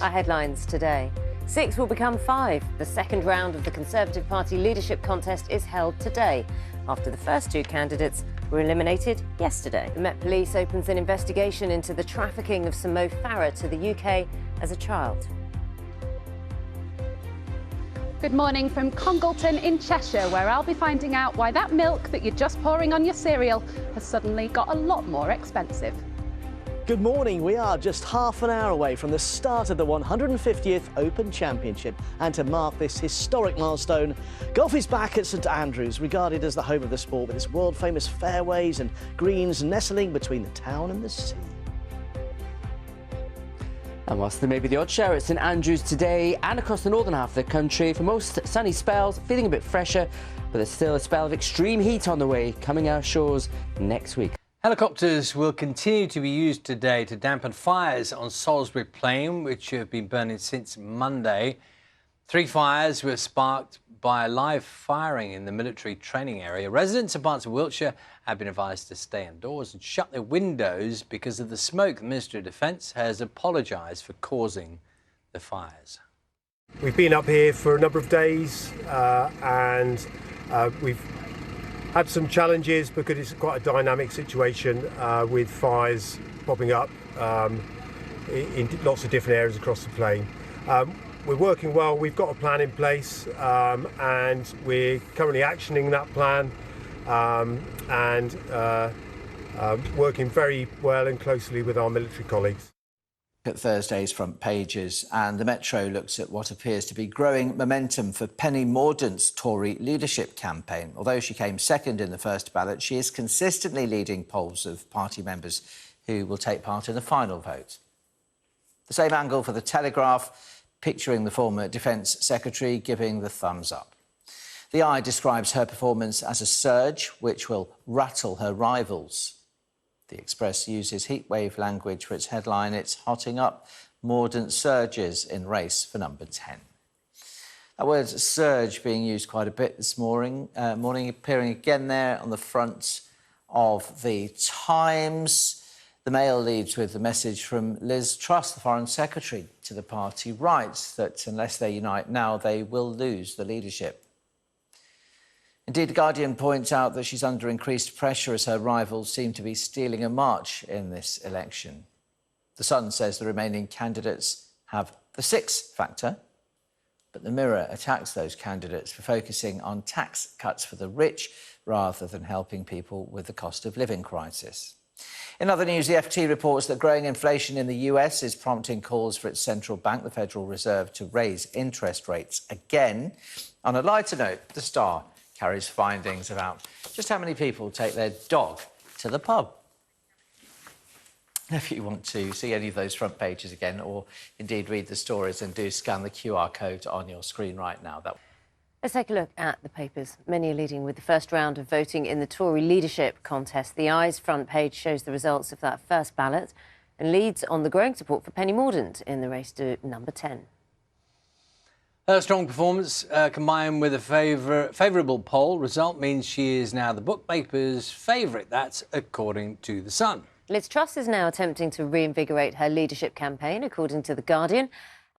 Our headlines today. 6 will become 5. The second round of the Conservative Party leadership contest is held today, after the first 2 candidates were eliminated yesterday. The Met Police opens an investigation into the trafficking of Farah to the UK as a child. Good morning from Congleton in Cheshire, where I'll be finding out why that milk that you're just pouring on your cereal has suddenly got a lot more expensive. Good morning. We are just half an hour away from the start of the 150th Open Championship, and to mark this historic milestone, golf is back at St Andrews, regarded as the home of the sport, with its world-famous fairways and greens nestling between the town and the sea. And whilst there may be the odd shower at St Andrews today and across the northern half of the country, for most sunny spells, feeling a bit fresher, but there's still a spell of extreme heat on the way, coming our shores next week. Helicopters will continue to be used today to dampen fires on Salisbury Plain, which have been burning since Monday. 3 fires were sparked by live firing in the military training area. Residents of parts of Wiltshire have been advised to stay indoors and shut their windows because of the smoke. The Ministry of Defence has apologised for causing the fires. We've been up here for a number of days and we've had some challenges because it's quite a dynamic situation with fires popping up in lots of different areas across the plain. We're working well, we've got a plan in place and we're currently actioning that plan and working very well and closely with our military colleagues. At Thursday's front pages, and the Metro looks at what appears to be growing momentum for Penny Mordaunt's Tory leadership campaign. Although she came second in the first ballot, she is consistently leading polls of party members who will take part in the final vote. The same angle for the Telegraph, picturing the former Defence Secretary giving the thumbs up. The Eye describes her performance as a surge which will rattle her rivals. The Express uses heatwave language for its headline. It's hotting up. Mordaunt surges in race for number 10. That word surge being used quite a bit this morning, appearing again there on the front of the Times. The Mail leads with the message from Liz Truss, the Foreign Secretary, to the party writes that unless they unite now, they will lose the leadership. Indeed, The Guardian points out that she's under increased pressure as her rivals seem to be stealing a march in this election. The Sun says the remaining candidates have the 6 factor, but the Mirror attacks those candidates for focusing on tax cuts for the rich rather than helping people with the cost of living crisis. In other news, the FT reports that growing inflation in the US is prompting calls for its central bank, the Federal Reserve, to raise interest rates again. On a lighter note, The Star carries findings about just how many people take their dog to the pub. If you want to see any of those front pages again, or indeed read the stories, then do scan the QR code on your screen right now. Let's take a look at the papers. Many are leading with the first round of voting in the Tory leadership contest. The Eye's front page shows the results of that first ballot and leads on the growing support for Penny Mordaunt in the race to number 10. Her strong performance combined with a favourable poll result means she is now the bookmakers' favourite. That's according to The Sun. Liz Truss is now attempting to reinvigorate her leadership campaign, according to The Guardian.